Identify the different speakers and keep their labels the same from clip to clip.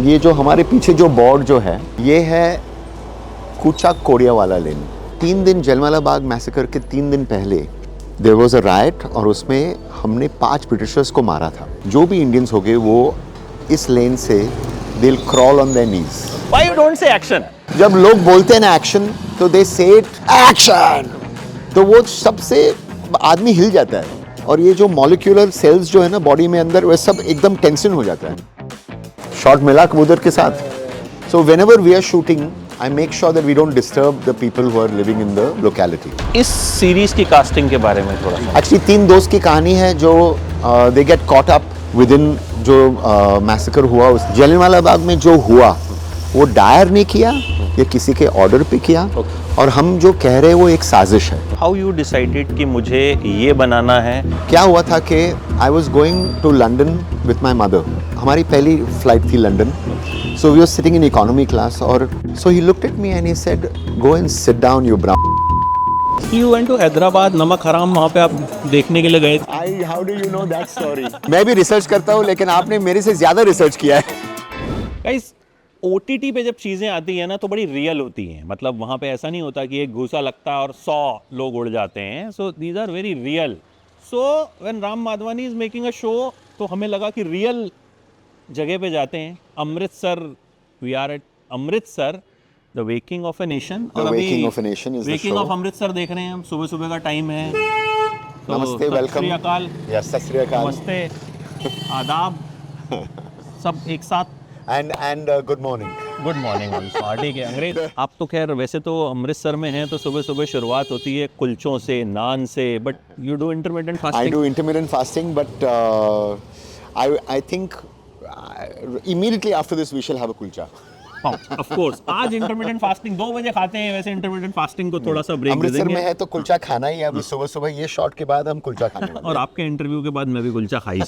Speaker 1: ये जो हमारे पीछे जो बोर्ड जो है ये है कूचा कोडियावाला लेन। 3 दिन जलियांवाला बाग मैसेकर के 3 दिन पहले देयर वाज अ राइट और उसमें हमने 5 ब्रिटिशर्स को मारा था। जो भी इंडियंस हो गए वो इस लेन से they will crawl on their knees.
Speaker 2: Why you don't say action?
Speaker 1: जब लोग बोलते हैं ना एक्शन तो दे से एक्शन, तो वो सबसे आदमी हिल जाता है और ये जो मॉलिक्यूलर सेल्स जो है ना बॉडी में अंदर वह सब एकदम टेंशन हो जाता है। शॉट मिला कबूतर के साथ। So whenever we are shooting I make sure that we don't disturb the people who are living in the locality.
Speaker 2: इस सीरीज की कास्टिंग के बारे में थोड़ा सा।
Speaker 1: Actually 3 दोस्त की कहानी है जो they get caught up within जो मैसेकर हुआ उस जलियांवाला बाग में जो हुआ वो डायर ने किया या किसी के ऑर्डर पे किया और हम जो कह रहे हैं वो एक साजिश है।
Speaker 2: हाउ यू डिसाइडेड कि मुझे ये बनाना है?
Speaker 1: क्या हुआ था कि I was going to London with my mother. हमारी पहली फ्लाइट थी London. So we were sitting in economy class और so he looked at me and he said go and sit down you brown.
Speaker 2: You went to Hyderabad, Namak Haraam वहाँ पे आप देखने के लिए गए?
Speaker 1: I how do you know that story? मैं भी रिसर्च करता हूँ लेकिन आपने मेरे से ज्यादा रिसर्च किया है।
Speaker 2: गाइस OTT पे जब चीज़ें आती हैं ना तो बड़ी रियल होती हैं। मतलब वहाँ पे ऐसा नहीं होता कि एक घूसा लगता है और 100 लोग उड़ जाते हैं। So these are very real. So when Ram Madhvani is making a show तो हमें लगा कि रियल जगह पे जाते हैं। Amritsar, we are at Amritsar, the waking of a nation. और अभी
Speaker 1: waking of a nation is the
Speaker 2: waking
Speaker 1: show.
Speaker 2: Of Amritsar देख रहे हैं हम। सुबह सुबह का टाइम है।
Speaker 1: नमस्ते, वेलकम।
Speaker 2: सत श्री अकाल।
Speaker 1: यस, सत श्री अकाल।
Speaker 2: नमस्ते, आदाब, सब एक साथ।
Speaker 1: And good morning.
Speaker 2: Good morning. ठीक है अंग्रेज। आप तो खैर वैसे तो अमृतसर में हैं तो सुबह सुबह शुरुआत होती है कुलचों से, नान से, but you do intermittent
Speaker 1: I
Speaker 2: fasting?
Speaker 1: do intermittent fasting, but I think immediately after this we shall have a kulcha.
Speaker 2: Of course. आज इंटरमिटेंट फास्टिंग 2 बजे खाते हैं। वैसे इंटरमिटेंट फास्टिंग को थोड़ा सा ब्रेक दे
Speaker 1: अमृतसर में
Speaker 2: देंगे।
Speaker 1: है तो कुलचा खाना ही है। अभी सुबह सुबह ये शॉट के बाद हम कुलचा खाने वाले हैं।
Speaker 2: और आपके इंटरव्यू के बाद मैं भी कुलचा खाई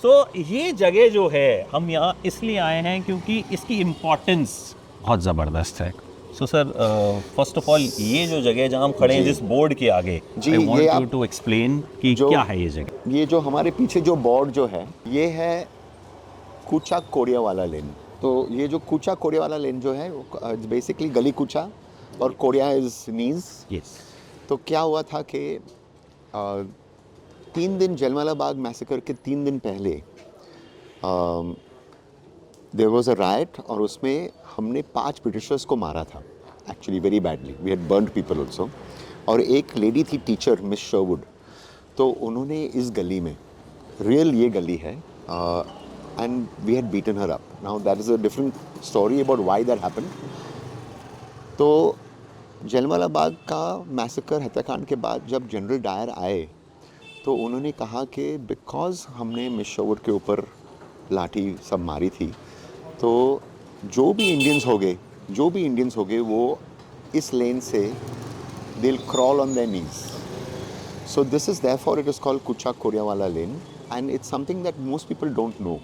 Speaker 2: सो ये जगह जो है हम यहाँ इसलिए आए हैं क्योंकि इसकी इम्पोर्टेंस बहुत ज़बरदस्त है। So sir, first of all ये जो जगह जहाँ हम खड़े हैं जिस बोर्ड के आगे,
Speaker 1: जी,
Speaker 2: आई
Speaker 1: ये
Speaker 2: वांट यू
Speaker 1: आप-
Speaker 2: टू एक्सप्लेन कि
Speaker 1: जो-
Speaker 2: क्या है ये जगह।
Speaker 1: ये जो हमारे पीछे जो बोर्ड जो है ये है कूचा कोडियावाला लेन। तो ये जो कूचा कोडियावाला लेन जो है बेसिकली गली कूचा और कोडिया इज नीज।
Speaker 2: यस।
Speaker 1: तो क्या हुआ था कि 3 दिन जलियांवाला बाग मैसेकर के 3 दिन पहले देयर वाज अ राइट और उसमें हमने 5 ब्रिटिशर्स को मारा था। Actually very badly, we had burned people also. और एक लेडी थी टीचर मिस शर्वुड, तो उन्होंने इस गली में, रियल ये गली है, and we had beaten her up. Now that is a different story about why that happened. तो जलियांवाला बाग का मैसेकर हत्याकांड के बाद जब जनरल डायर आए तो उन्होंने कहा कि बिकॉज हमने मिस शर्वुड के ऊपर लाठी सब मारी थी तो जो भी इंडियंस हो गए वो इस लेन से they will crawl on their knees. So this is therefore it is called Kucha Kodiawala Lane, and it's something that most people don't know.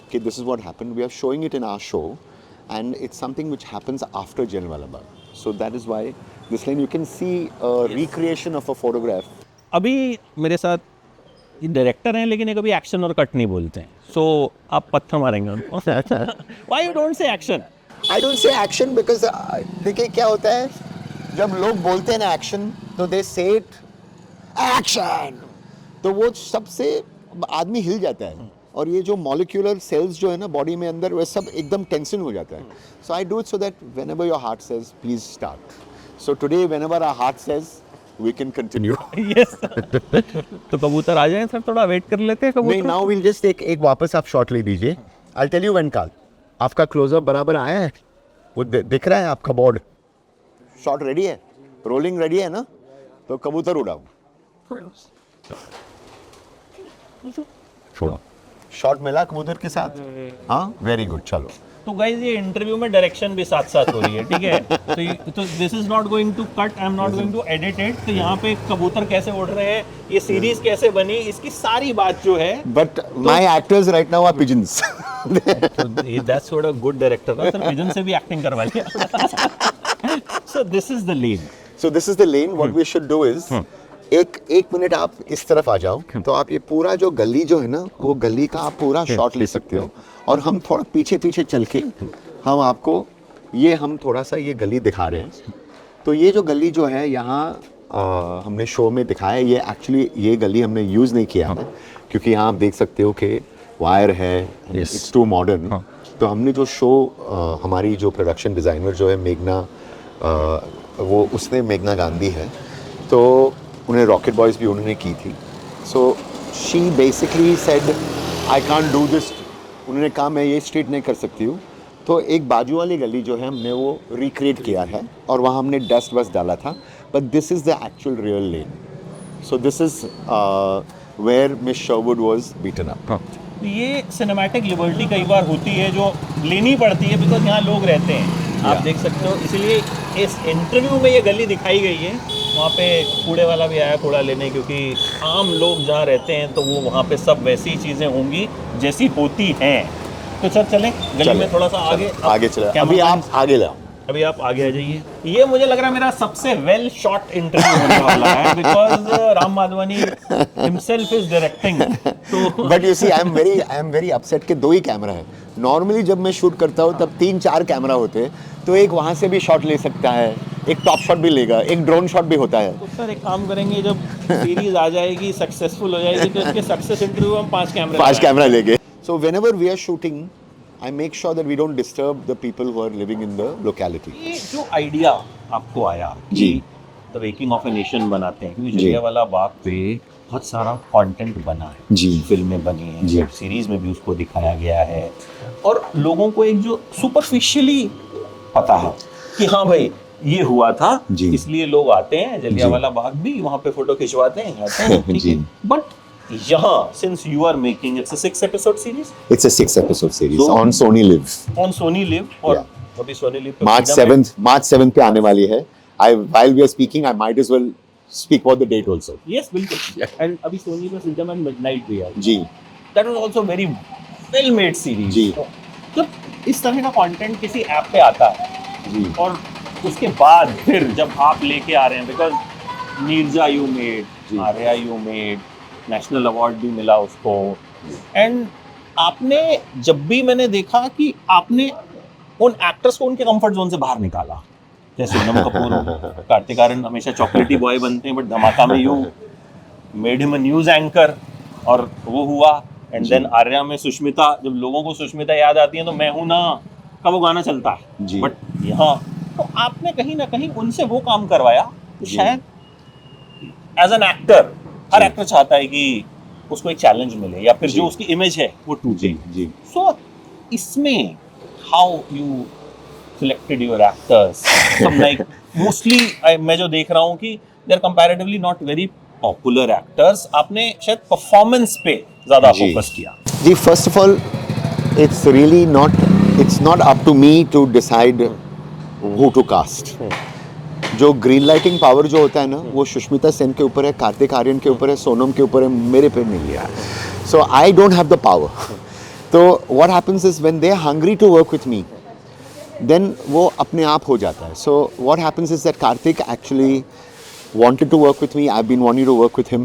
Speaker 1: Okay, this is what happened. We are showing it in our show, and it's something which happens after Jallianwala Bagh. So that is why this lane you can see a recreation of a photograph.
Speaker 2: अभी मेरे साथ ये director हैं लेकिन ये कभी action और cut नहीं बोलते हैं। सो आप पत्थर मारेंगे उनको। Why you don't say action?
Speaker 1: I don't say action because देखिए क्या होता है जब लोग बोलते हैं ना action तो they say it एक्शन, तो वो सबसे आदमी हिल जाता है और ये जो मॉलिक्यूलर सेल्स जो है ना बॉडी में अंदर वह सब एकदम टेंशन हो जाता है। So I do it so that whenever your heart says please start. So today whenever our heart says we can continue.
Speaker 2: Yes. तो कबूतर आ जाएं सर, थोड़ा वेट कर लेते हैं कबूतर।
Speaker 1: नहीं, नाउ वील जस्ट एक वापस आप शॉट ले दीजिए। आई टेल यू व्हेन काल आपका क्लोजअप बराबर आया है, वो दिख रहा है आपका बोर्ड, शॉट रेडी है, रोलिंग रेडी है ना, तो कबूतर उड़ाओ। शॉट मिला कबूतर के साथ? हाँ, वेरी गुड। चलो
Speaker 2: तो गाइस ये इंटरव्यू में डायरेक्शन भी साथ साथ हो रही है, ठीक है? तो this is not going to cut, I am not going to edit it. तो यहाँ पे कबूतर कैसे उड़ रहे हैं, ये सीरीज कैसे बनी, इसकी सारी बात जो है।
Speaker 1: But my actors right now are pigeons.
Speaker 2: That's what a good director है सर, पिजन से भी एक्टिंग करवाइए। So this is the lead.
Speaker 1: So this is the lane. What we should do is एक मिनट आप इस तरफ आ जाओ, तो आप ये पूरा जो गली जो है ना, वो गली का आप पूरा शॉट ले सकते हो। और हम थोड़ा पीछे पीछे चल के हम आपको हम थोड़ा सा ये गली दिखा रहे हैं। तो ये जो गली जो है यहाँ हमने शो में दिखाया है, ये एक्चुअली ये गली हमने यूज़ नहीं किया है, क्योंकि यहाँ आप देख सकते हो कि वायर है, इट्स टू मॉडर्न। तो हमने जो शो हमारी जो प्रोडक्शन डिज़ाइनर जो है मेघना, वो उसने मेघना गांधी है, तो उन्हें रॉकेट बॉयज़ भी उन्होंने की थी। So she basically said I can't do this, उन्होंने कहा मैं ये स्ट्रीट नहीं कर सकती हूँ। तो एक बाजू वाली गली जो है हमने वो रिक्रिएट किया है, और वहाँ हमने डस्ट बस डाला था, but this is the actual real lane. So this is where miss Sherwood was beaten up.
Speaker 2: ये सिनेमैटिक लिबर्टी कई बार होती है जो लेनी पड़ती है, बिकॉज यहाँ लोग रहते हैं, आप देख सकते हो। इसीलिए इस इंटरव्यू में ये गली दिखाई गई है। वहाँ पे कूड़े वाला भी आया कूड़ा लेने, क्योंकि आम लोग जहाँ रहते हैं तो वो वहाँ पे सब वैसी चीज़ें होंगी जैसी होती हैं। तो सर चलें गली में थोड़ा सा आगे
Speaker 1: चले। अभी आप आगे लाओ,
Speaker 2: अभी आप आगे आ जाइए। ये मुझे लग रहा है मेरा सबसे वेल शॉट इंटरव्यू होने वाला है, because Ram Madhvani himself is directing. तो
Speaker 1: but you see I am very upset कि 2 ही कैमरा है। नॉर्मली जब मैं शूट करता हूँ तब 3-4 कैमरा होते हैं, तो एक वहाँ से भी शॉट ले सकता है, एक टॉप शॉट भी लेगा, एक ड्रोन शॉट भी होता है।
Speaker 2: तो सर एक काम करेंगे, जब सीरीज आ जाएगी, सक्सेसफुल हो जाएगी, तो इसके सक्सेस इंटरव्यू हम 5 कैमरा
Speaker 1: लेंगे। So whenever we are shooting, I make sure that we don't disturb the people who are living in the locality.
Speaker 2: ये जो आइडिया आपको आया
Speaker 1: जी,
Speaker 2: the waking of a nation बनाते हैं, क्योंकि जलियांवाला बाग पे बहुत सारा कंटेंट बना है
Speaker 1: जी,
Speaker 2: फिल्में बनी हैं,
Speaker 1: जी,
Speaker 2: वेब सीरीज में भी उसको दिखाया गया है, और लोगों को एक जो सुपरफिशियली पता है कि हाँ भाई ये हुआ था, इसलिए लोग आते हैं जलियांवाला बाग भी, वहाँ पे फोटो खिंचवाते हैं, आते हैं, ठीक है। बट यहाँ, since you are making, it's a 6-episode series.
Speaker 1: It's a 6-episode series on Sony Live.
Speaker 2: On Sony Live, और अभी Sony Live पे
Speaker 1: March 7th पे आने वाली है. While we are speaking, I might as well speak about the date also.
Speaker 2: Yes, बिल्कुल. And अभी Sony पे Freedom and Midnight भी है.
Speaker 1: जी.
Speaker 2: That was also very well made series.
Speaker 1: जी.
Speaker 2: जब इस तरह का कंटेंट किसी ऐप पे आता है,
Speaker 1: जी,
Speaker 2: और उसके बाद फिर जब आप लेके आ रहे हैं, because Neerja you made, Arya you made, national award भी मिला उसको, एंड आपने जब भी मैंने देखा कि आपने उन एक्टर्स को उनके कंफर्ट जोन से बाहर निकाला, जैसे सोनम कपूर हो, कार्तिक आर्यन हमेशा चॉकलेटी बॉय बनते हैं, बट धमाका में you made him a news anchor, और वो हुआ। एंड देन आर्या में सुष्मिता, जब लोगों को सुष्मिता याद आती है तो मैं हूं ना का वो गाना चलता है, बट यहाँ तो आपने कहीं ना कहीं उनसे वो काम करवाया, तो शायद एज एन एक्टर हर एक्टर चाहता है कि उसको एक चैलेंज मिले, या फिर जो उसकी इमेज है वो टूटे। सो इसमें how you selected your actors, some like mostly मैं जो देख रहा हूँ कि they are comparatively not very popular actors, आपने शायद परफॉर्मेंस पे ज्यादा फोकस किया।
Speaker 1: जी, first of all it's really not up to me to decide who to cast. जो ग्रीन लाइटिंग पावर जो होता है ना, वो सुष्मिता सेन के ऊपर है, कार्तिक आर्यन के ऊपर है, सोनम के ऊपर है, मेरे पे नहीं है। So I don't have the power. तो what happens is when they are hungry to work with me, then वो अपने आप हो जाता है। So what happens is that Kartik actually wanted to work with me, I've been wanting to work with him,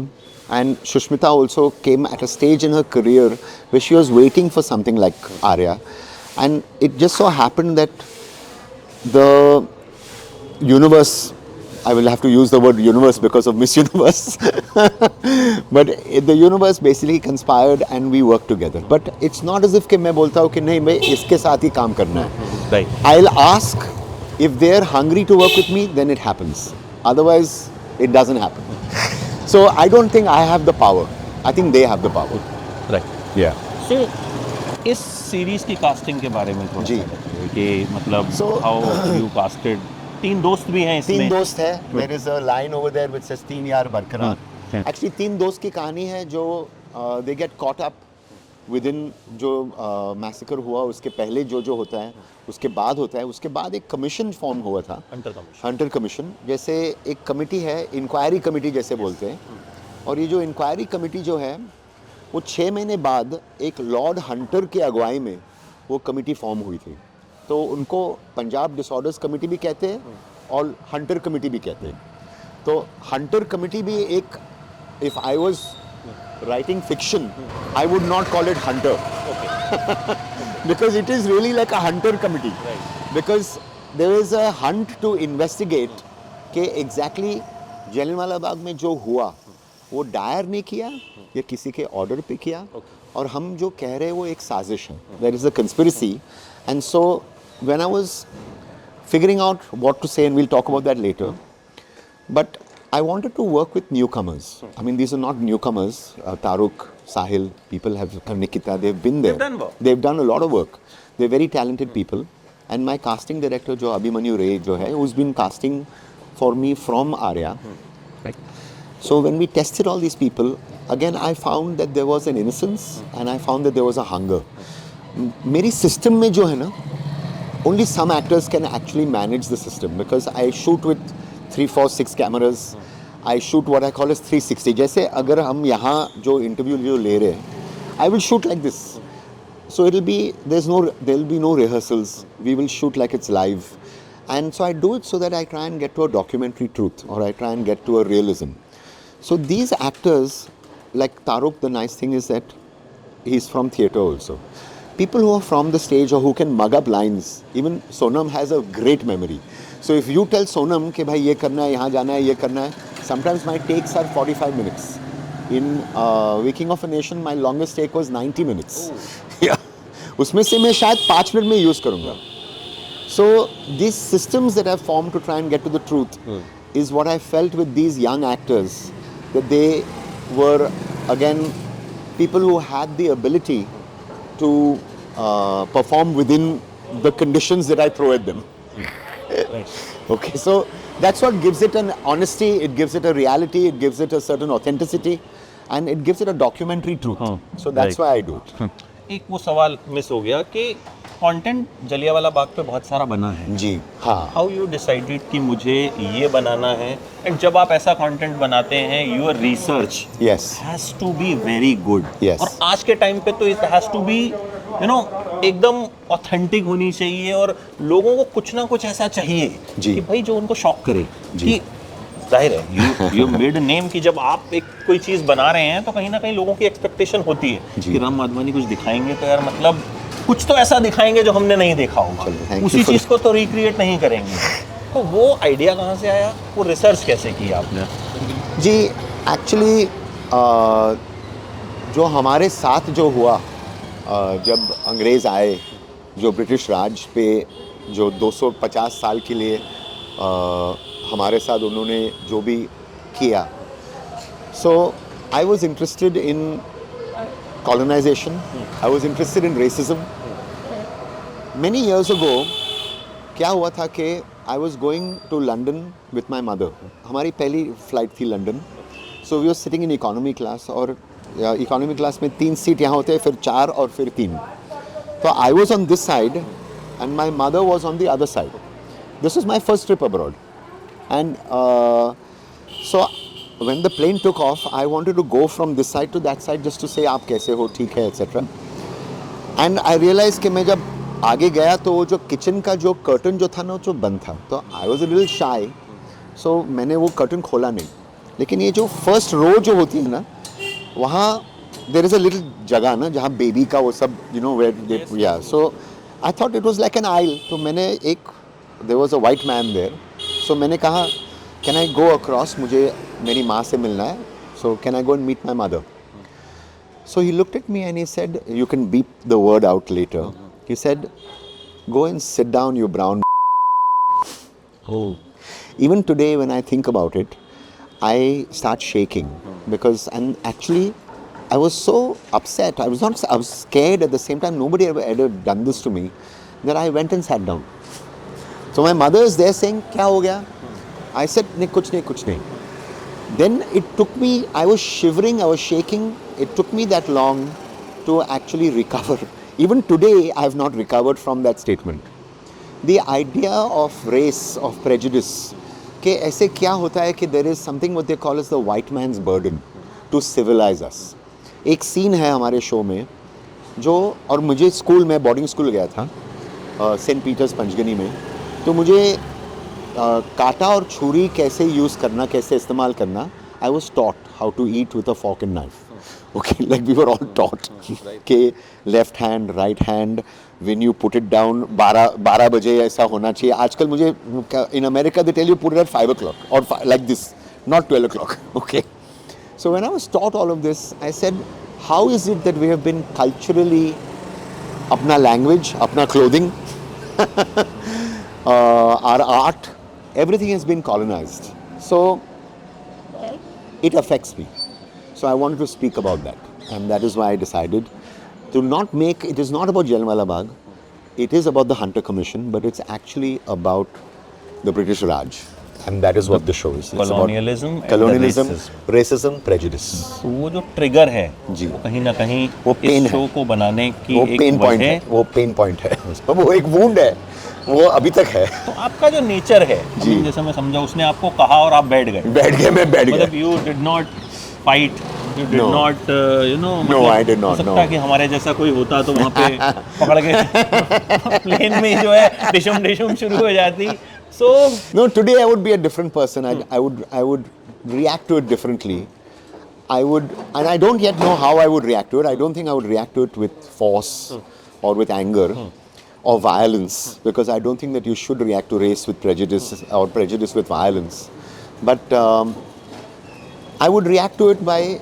Speaker 1: and Sushmita also came at a stage in her career where she was waiting for something like Arya, and it just so happened that the universe, I will have to use the word universe because of Miss Universe, but the universe basically conspired and we worked together. But it's not as if कि मैं बोलता हूँ कि नहीं मैं इसके साथ ही काम करना है.
Speaker 2: Right.
Speaker 1: I'll ask if they're hungry to work with me, then it happens. Otherwise, it doesn't happen. So I don't think I have the power. I think they have the power.
Speaker 2: Right.
Speaker 1: Yeah.
Speaker 2: So इस series की casting के बारे में थोड़ा
Speaker 1: जी,
Speaker 2: कि मतलब how you casted. 3 दोस्त भी हैं इसमें।
Speaker 1: 3 दोस्त है। There is a line over there which says 3 यार बरकरार। Actually 3 दोस्त की कहानी है जो they get caught up within जो मैसेकर हुआ उसके पहले जो होता है, उसके बाद होता है, उसके बाद एक कमीशन फॉर्म हुआ था, हंटर कमीशन, जैसे एक कमेटी है, इंक्वायरी कमेटी जैसे बोलते हैं। और ये जो इंक्वायरी कमेटी जो है वो 6 महीने बाद एक लॉर्ड हंटर के अगुवाई में वो कमेटी फॉर्म हुई थी। तो उनको पंजाब डिसऑर्डर्स कमेटी भी कहते हैं और हंटर कमेटी भी कहते हैं। तो हंटर कमिटी भी एक, if I was writing fiction I would not call it Hunter because it is really like a hunter committee.
Speaker 2: Right.
Speaker 1: Because there is a hunt to investigate कि exactly Jallianwala Bagh में जो हुआ वो डायर ने किया या किसी के ऑर्डर पे किया, और हम जो कह रहे हैं वो एक साजिश है. There is a conspiracy. And so when I was figuring out what to say, and we'll talk about that later, but I wanted to work with newcomers. I mean, these are not newcomers. Taruk, Sahil, people have, Nikita, they've been there.
Speaker 2: They've done work.
Speaker 1: They've done a lot of work. They're very talented people. And my casting director, जो Abhimanyu Ray, जो है, who's been casting for me from Arya.
Speaker 2: Right.
Speaker 1: So when we tested all these people, again I found that there was an innocence and I found that there was a hunger. मेरी system में जो है ना, only some actors can actually manage the system, because I shoot with 3, 4, 6 cameras. I shoot what I call as 360. जैसे अगर हम यहाँ जो इंटरव्यू जो ले रहे हैं, I will shoot like this. So it'll be, there'll be no rehearsals. We will shoot like it's live. And so I do it so that I try and get to a documentary truth, or I try and get to a realism. So these actors, like Taruk, the nice thing is that he's from theatre also. People who are from the stage or who can mug up lines. Even Sonam has a great memory. So if you tell Sonam कि भाई ये करना है, यहाँ जाना है, ये करना है, sometimes my takes are 45 minutes. In Waking of a Nation, my longest take was 90 minutes. Yeah. उसमें से मैं शायद 5 मिनट में यूज़ करूँगा. So these systems that I've formed to try and get to the truth is what I felt with these young actors, that they were again people who had the ability to perform within the conditions that I throw at them.
Speaker 2: Right.
Speaker 1: Okay, so that's what gives it an honesty, it gives it a reality, it gives it a certain authenticity, and it gives it a documentary truth. So that's
Speaker 2: right.
Speaker 1: why I do it.
Speaker 2: एक वो सवाल miss हो गया कि content Jallianwala Bagh पे बहुत सारा बना है.
Speaker 1: जी हाँ.
Speaker 2: हाउ यू डिसाइडेड कि मुझे ये बनाना है, एंड जब आप ऐसा कंटेंट बनाते हैं your research
Speaker 1: Yes.
Speaker 2: Has to be very good.
Speaker 1: Yes.
Speaker 2: और आज के टाइम पे तो इट हैज टू बी एकदम ऑथेंटिक होनी चाहिए, और लोगों को कुछ ना कुछ ऐसा चाहिए
Speaker 1: जी.
Speaker 2: कि भाई जो उनको शॉक करे.
Speaker 1: जी.
Speaker 2: कि जाहिर है यू मेड नेम कि जब आप एक कोई चीज़ बना रहे हैं तो कहीं ना कहीं लोगों की एक्सपेक्टेशन होती है
Speaker 1: जी.
Speaker 2: कि राम माधवानी कुछ दिखाएंगे तो यार मतलब कुछ तो ऐसा दिखाएंगे जो हमने नहीं देखा
Speaker 1: चलो,
Speaker 2: होगा,
Speaker 1: thank
Speaker 2: उसी
Speaker 1: you for
Speaker 2: चीज़ को तो रिक्रिएट नहीं करेंगे. तो वो आइडिया कहाँ से आया, वो रिसर्च कैसे की आपने?
Speaker 1: जी एक्चुअली जो हमारे साथ जो हुआ जब अंग्रेज़ आए, जो ब्रिटिश राज पे जो 250 साल के लिए हमारे साथ उन्होंने जो भी किया, so I was interested in colonization. I was interested in racism. Many years ago, क्या हुआ था कि I was going to London with my mother. हमारी पहली फ्लाइट थी London. So we were sitting in economy class, और economy class में 3 seat यहाँ होते हैं, फिर 4 और फिर 3. So I was on this side and my mother was on the other side. This was my first trip abroad. And so when the plane took off, I wanted to go from this side to that side just to say आप कैसे हो, ठीक है, etc. And I realized कि मैं जब आगे गया तो वो जो किचन का जो कर्टन जो था ना, जो बंद था, तो I was a little shy. So मैंने वो कर्टन खोला नहीं. लेकिन ये जो फर्स्ट रो जो होती है ना, वहाँ there is a little जगह ना जहाँ बेबी का वो सब, you know, where they, yeah. So I thought it was like an aisle. तो मैंने एक, there was a white man there. So मैंने कहा, can I go across? मुझे मेरी माँ से मिलना है. So can I go and meet my mother? So he looked at me and he said, you can beep the word out later. He said, go and sit down, you brown.
Speaker 2: Oh.
Speaker 1: Even today when I think about it, I start shaking because, and actually I was so upset. I was scared at the same time. Nobody ever done this to me, that I went and sat down. So my mother is there saying, क्या हो गया? I said, नहीं कुछ नहीं कुछ नहीं. Then it took me, I was shivering, I was shaking. It took me that long to actually recover. Even today, I have not recovered from that statement. The idea of race, of prejudice, कि ऐसे क्या होता है कि there is something what they call as the white man's burden to civilize us. एक scene है हमारे show में जो, और मुझे स्कूल में बोर्डिंग स्कूल गया था सेंट पीटर्स पंचगनी में, तो मुझे काटा और छुरी कैसे यूज़ करना, कैसे इस्तेमाल करना, I was taught how to eat with a fork and knife. Okay, like we were all taught कि left hand, right hand, when you put it down 12 बजे ऐसा होना चाहिए. आजकल मुझे in America they tell you put it at 5 o'clock or like this, not 12 o'clock. Okay. So when I was taught all of this, I said, how is it that we have been culturally, अपना language, अपना clothing, our art, everything has been colonized. So it affects me. So I wanted to speak about that, and that is why I decided to not make, it is not about Jallianwala Bagh, it is about the Hunter Commission, but it's actually about the British Raj, and that is what the show is. It's
Speaker 2: colonialism
Speaker 1: about
Speaker 2: and
Speaker 1: colonialism,
Speaker 2: the
Speaker 1: racism, prejudice.
Speaker 2: तो वो जो trigger है
Speaker 1: जी,
Speaker 2: वो कहीं ना कहीं
Speaker 1: वो pain
Speaker 2: इस शो
Speaker 1: है,
Speaker 2: को बनाने की
Speaker 1: वो
Speaker 2: एक
Speaker 1: पेन पॉइंट है,
Speaker 2: वजह,
Speaker 1: वो पेन पॉइंट है, वो एक वुंड है, वो अभी तक है.
Speaker 2: तो आपका जो नेचर है,
Speaker 1: जी.
Speaker 2: अभी जैसे मैं समझा, उसने आपको कहा और आप बैठ गए,
Speaker 1: मैं बैठ
Speaker 2: मतलब
Speaker 1: गया.
Speaker 2: You did not fight, you did
Speaker 1: No.
Speaker 2: Not you know,
Speaker 1: No, I did not,
Speaker 2: हो सकता
Speaker 1: no.
Speaker 2: है कि हमारे जैसा कोई होता तो वहाँ पे पकड़ के प्लेन में जो है डिशुम शुरू हो जाती. So
Speaker 1: No, today I would be a different person. I would react to it differently. I would, and I don't yet know how I would react to it. I don't think I would react to it with force or with anger or violence, because I don't think that you should react to race with prejudice or prejudice with violence. But I would react to it by,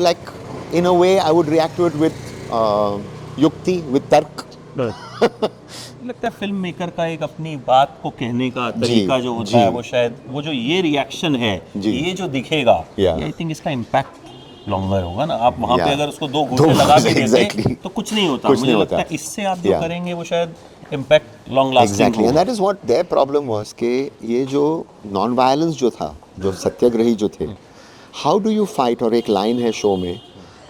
Speaker 1: like, in a way, I would react to it with yukti, with tark.
Speaker 2: लगता है film maker का एक अपनी बात को कहने का तरीका जो होता है, वो शायद वो जो ये रिएक्शन है, ये जो दिखेगा, आई थिंक इसका इम्पैक्ट लॉन्गर होगा ना. आप वहाँ पे अगर उसको 2 घूंटे लगा के देंगे तो कुछ नहीं होता. मुझे लगता है इससे आप जो करेंगे वो शायद इम्पैक्ट लॉन्ग लास्टिंग होगा.
Speaker 1: And that is what their problem was कि ये जो नॉन वायलेंस जो था, जो सत्याग्रही जो थे, हाउ डू यू फाइट, और एक लाइन है शो में,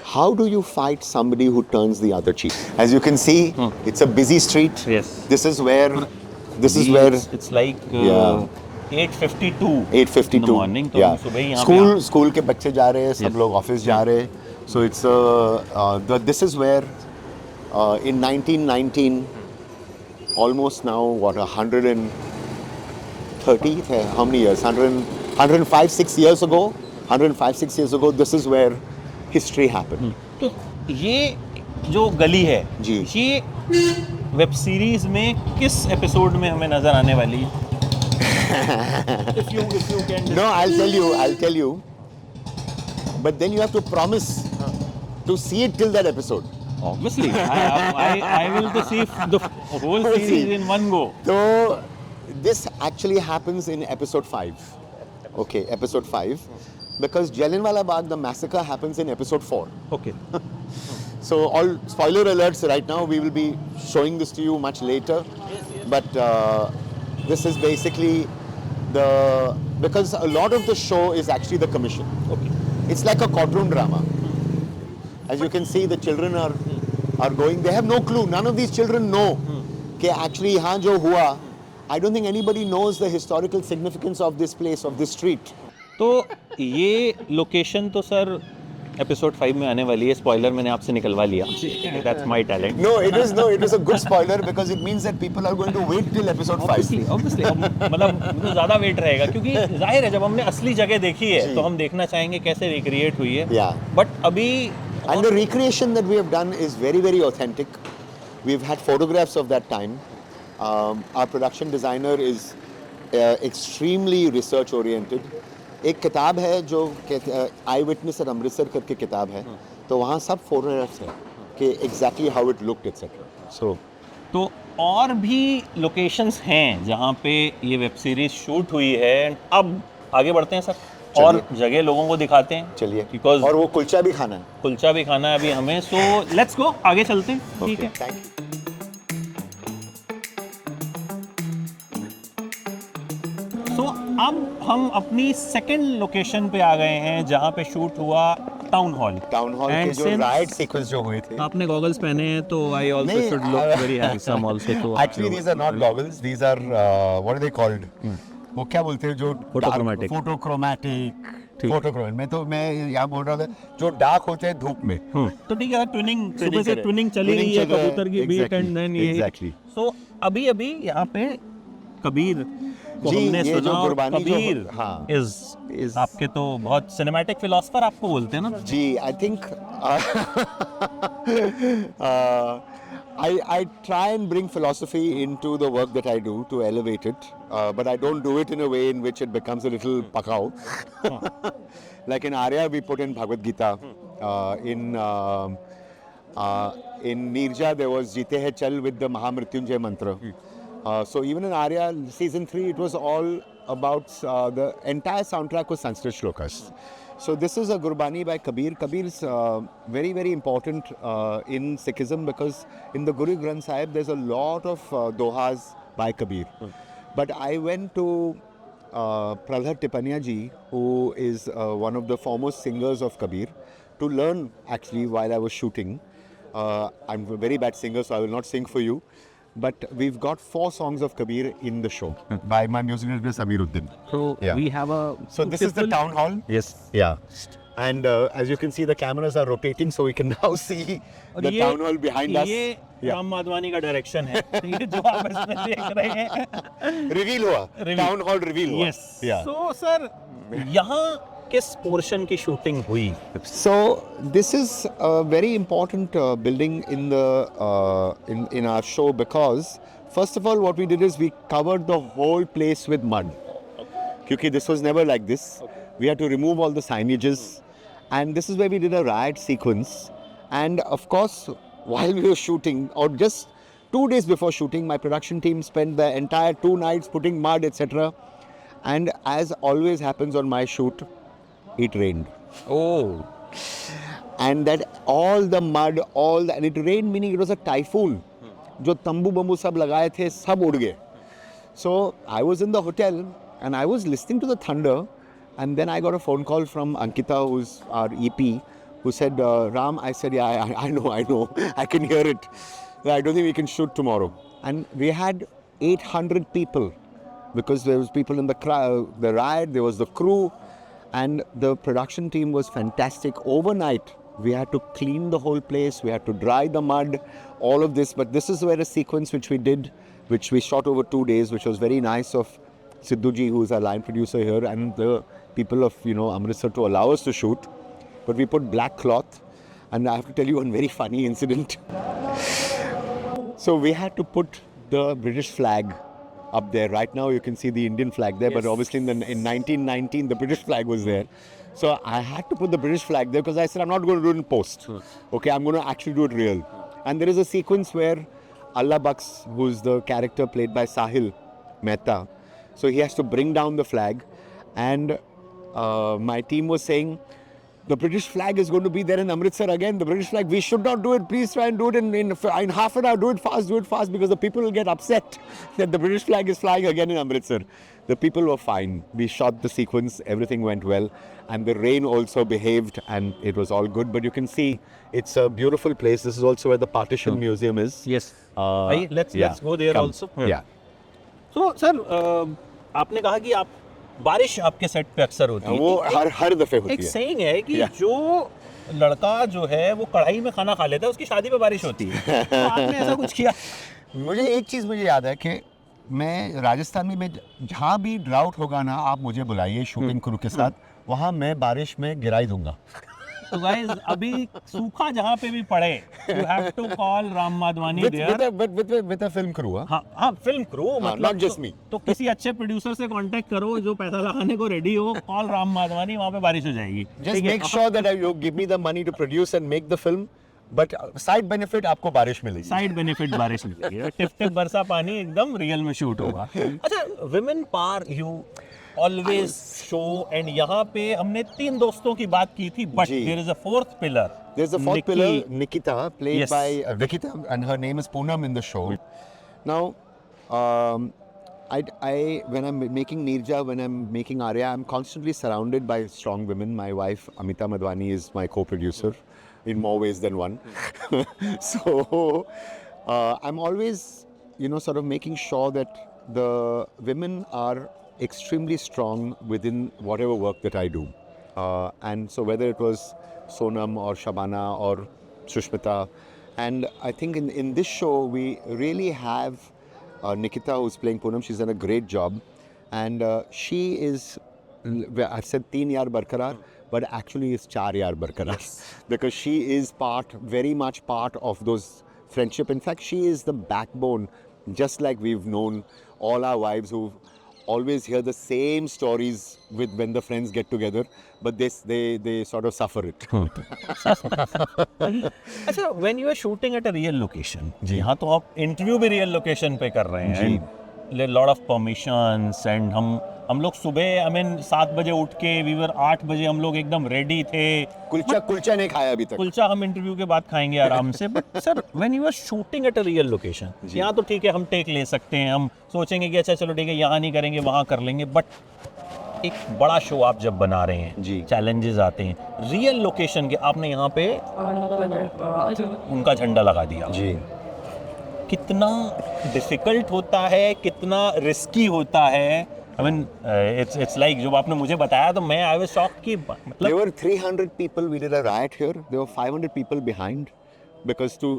Speaker 1: how do you fight somebody who turns the other cheek? As you can see, it's a busy street.
Speaker 2: Yes.
Speaker 1: This is where
Speaker 2: it's like 8:52
Speaker 1: 8:52
Speaker 2: in the morning. तो सुबह ही यहाँ पे
Speaker 1: school के बच्चे जा रहे हैं, सब लोग ऑफिस जा रहे हैं. So it's this is where in 1919, almost now what 130 how many years, 105-6 years ago, 105-6 years ago, this is where history happened.
Speaker 2: तो ये जो गली है
Speaker 1: जी,
Speaker 2: ये वेब सीरीज में किस एपिसोड में हमें नजर आने वाली है? if you can
Speaker 1: No, I'll tell you. But then you have to promise to see it till that episode.
Speaker 2: Obviously, I will to see the whole series in one go.
Speaker 1: So this actually happens in episode 5. Okay, episode 5. Because Jallianwala Bagh, the massacre happens in episode 4.
Speaker 2: Okay.
Speaker 1: So all spoiler alerts right now, we will be showing this to you much later. But this is basically because a lot of the show is actually the commission.
Speaker 2: Okay.
Speaker 1: It's like a courtroom drama. As you can see, the children are going, they have no clue. None of these children know कि actually यहाँ जो हुआ, I don't think anybody knows the historical significance of this place, of this street.
Speaker 2: तो ये location तो sir episode 5 में आने वाली है. स्पॉइलर मैंने आपसे निकलवा लिया. That's my talent.
Speaker 1: No, it is a good spoiler because it means that people are going to wait till episode 5.
Speaker 2: Obviously, मतलब तो ज़्यादा वेट रहेगा, क्योंकि जाहिर है जब हमने असली जगह देखी है तो हम देखना चाहेंगे कैसे रिक्रिएट हुई है.
Speaker 1: Yeah.
Speaker 2: बट अभी
Speaker 1: And the recreation that we have done is very, very authentic. We've had photographs of that time. Our production designer is extremely research oriented. एक किताब है जो आई विटनेस एट अमृतसर करके किताब है, तो वहाँ सब फोटोग्राफ्स हैं कि exactly how it looked etcetera. So
Speaker 2: तो और भी लोकेशंस हैं जहाँ पे ये वेब सीरीज शूट हुई है. अब आगे बढ़ते हैं सर, और जगह लोगों को दिखाते हैं.
Speaker 1: चलिए,
Speaker 2: बिकॉज
Speaker 1: और वो कुलचा भी खाना है.
Speaker 2: कुलचा भी खाना है अभी हमें. सो लेट्स गो, आगे चलते हैं. ठीक है,
Speaker 1: थैंक यू.
Speaker 2: अब हम अपनी सेकंड लोकेशन पे आ गए हैं जहाँ पे शूट हुआ टाउन हॉल
Speaker 1: के जो राइट सीक्वेंस जो हुए थे.
Speaker 2: आपने गॉगल्स पहने हैं तो I also should look very handsome also. तो
Speaker 1: actually these are not goggles, these are what are they called, वो क्या बोलते हैं जो
Speaker 2: फोटोक्रोमैटिक
Speaker 1: में, तो मैं यहाँ बोल रहा था जो डार्क होते हैं धूप में.
Speaker 2: तो ठीक है, ट्विनिंग सुबह से ट्विनिंग चली रही है कबूतर की बीट एंड देन ये. सो अभी यहाँ पे कबीर को
Speaker 1: जी,
Speaker 2: हमने
Speaker 1: ये
Speaker 2: सुना
Speaker 1: जो
Speaker 2: और
Speaker 1: गुरबानी जो-
Speaker 2: कबीर
Speaker 1: हाँ।
Speaker 2: इज आपके तो बहुत सिनेमैटिक फिलोसफर आपको बोलते हैं ना।
Speaker 1: जी, I think I try and bring philosophy into the work that I do to elevate it, but I don't do it in a way in which it becomes a little pakao. Like in Arya, we put in Bhagavad Gita. In Nirja, there was Jeete Hai Chal with the Mahamrityunjay mantra. So even in Arya season 3, it was all about the entire soundtrack was Sanskrit shlokas. So this is a Gurbani by Kabir. Kabir is very, very important in Sikhism because in the Guru Granth Sahib, there's a lot of dohas by Kabir. But I went to Pralhad Tipania ji, who is one of the foremost singers of Kabir, to learn actually while I was shooting. I'm a very bad singer, so I will not sing for you. But we've got 4 songs of Kabir in the show by my music director Samiruddin.
Speaker 2: So
Speaker 1: Yeah.
Speaker 2: we have a
Speaker 1: So this is the town hall.
Speaker 2: Yes.
Speaker 1: Yeah. And as you can see, the cameras are rotating, so we can now see
Speaker 2: और
Speaker 1: the town hall behind us.
Speaker 2: ये
Speaker 1: Yeah.
Speaker 2: Ram Madhvani का direction है। ये जो आप इसमें देख रहे हैं।
Speaker 1: Reveal हुआ.
Speaker 2: Reveal.
Speaker 1: Town hall reveal हुआ.
Speaker 2: Yes.
Speaker 1: Yeah.
Speaker 2: So sir, यहाँ किस पोर्शन की शूटिंग हुई?
Speaker 1: So this is a very important building in the in our show because first of all what we did is we covered the whole place with mud. Because this was never like this. We had to remove all the signages, and this is where we did a riot sequence. And of course, while we were shooting, or just 2 days before shooting, my production team spent the entire 2 nights putting mud, etc. And as always happens on my shoot, it rained.
Speaker 2: Oh.
Speaker 1: And that all the mud, and it rained meaning it was a typhoon. जो तंबू bamboo सब लगाए थे सब उड़ गए. So I was in the hotel and I was listening to the thunder, and then I got a phone call from Ankita, who's our EP, who said, Ram, I said, yeah, I know, I can hear it. I don't think we can shoot tomorrow. And we had 800 people because there was people in the crowd, the riot, there was the crew, and the production team was fantastic. Overnight, we had to clean the whole place, we had to dry the mud, all of this. But this is where a sequence which we did, which we shot over 2 days, which was very nice of Sidhuji, who is our line producer here, and the people of Amritsar to allow us to shoot. But we put black cloth, and I have to tell you one very funny incident. So we had to put the British flag up there. Right now you can see the Indian flag there, but obviously in 1919 the British flag was there. So I had to put the British flag there because I said I'm not going to do it in post. Okay, I'm going to actually do it real. And there is a sequence where Allah Baks, who's the character played by Sahil Mehta, so he has to bring down the flag, and my team was saying, the British flag is going to be there in Amritsar again. The British flag, we should not do it. Please try and do it in half an hour. Do it fast, because the people will get upset that the British flag is flying again in Amritsar. The people were fine. We shot the sequence. Everything went well. And the rain also behaved, and it was all good. But you can see it's a beautiful place. This is also where the Partition Museum is.
Speaker 2: Yes.
Speaker 1: Uh,
Speaker 2: Let's go there
Speaker 1: Come.
Speaker 2: also.
Speaker 1: Yeah.
Speaker 2: So sir, आपने कहा कि आप बारिश आपके set पे अक्सर होती है.
Speaker 1: वो हर दफे होती
Speaker 2: एक
Speaker 1: है.
Speaker 2: सेइंग है कि
Speaker 1: Yeah.
Speaker 2: जो लड़का जो है वो कढ़ाई में खाना खा लेता है, उसकी शादी पे बारिश होती है. तो आपने ऐसा कुछ किया?
Speaker 1: मुझे एक चीज़ मुझे याद है कि मैं राजस्थान में जहाँ भी ड्राउट होगा ना, आप मुझे बुलाइए शूटिंग क्रू के साथ, वहाँ मैं बारिश में गिराई दूंगा.
Speaker 2: तो गाइस अभी सूखा जहाँ पे भी पड़े, you have to call Ram Madhvani there.
Speaker 1: with a film crew.
Speaker 2: हाँ फिल्म क्रू, मतलब
Speaker 1: not just me.
Speaker 2: तो किसी अच्छे प्रोड्यूसर से कांटेक्ट करो जो पैसा लगाने को रेडी हो. कॉल राम माधवानी, वहाँ पे बारिश हो जाएगी.
Speaker 1: Just make sure that you give me the money to produce and make the film, but side benefit आपको बारिश मिलेगी.
Speaker 2: साइड बेनिफिट बारिश मिलेगी. टिप टिप बरसा पानी एकदम रियल में शूट होगा. अच्छा, women power you always show, and यहाँ पे हमने 3 दोस्तों की बात की थी, बट
Speaker 1: जी.
Speaker 2: There is a fourth pillar.
Speaker 1: There's a fourth pillar, Nikita, played
Speaker 2: Yes.
Speaker 1: by Nikita, and her name is Poonam in the show. Now, when I'm making Nirja, when I'm making Arya, I'm constantly surrounded by strong women. My wife, Amita Madhwani, is my co-producer in more ways than one. So, I'm always, sort of making sure that the women are extremely strong within whatever work that I do. And so whether it was Sonam or Shabana or Sushmita, and I think in this show we really have Nikita, who's playing Poonam. She's done a great job, and she is, I said 3 yaar barkarar, but actually it's 4 yaar barkarar, because she is very much part of those friendship. In fact, she is the backbone, just like we've known all our wives who always hear the same stories with when the friends get together, but they sort of suffer it.
Speaker 2: अच्छा, when you are shooting at a real location, यहाँ तो आप interview भी real location पे कर रहे हैं, and lot of permissions, and हम लोग सुबह 7 बजे उठ के वीवर 8 बजे हम लोग एकदम रेडी थे.
Speaker 1: कुलचा नहीं खाया अभी तक.
Speaker 2: कुलचा हम इंटरव्यू के बाद खाएंगे आराम से. But sir, when you are shooting at a real location, यहाँ तो ठीक है हम टेक ले सकते हैं, हम सोचेंगे कि अच्छा चलो ठीक है यहाँ नहीं करेंगे वहाँ कर लेंगे, बट एक बड़ा शो आप जब बना रहे हैं, चैलेंजेस आते हैं. रियल लोकेशन के आपने यहाँ पे उनका झंडा लगा दिया जी. कितना डिफिकल्ट होता है, कितना रिस्की होता है. I mean, it's like जो आपने मुझे बताया तो मैं I was shocked कि मतलब
Speaker 1: there were 300 people. We did a riot here. There were 500 people behind, because to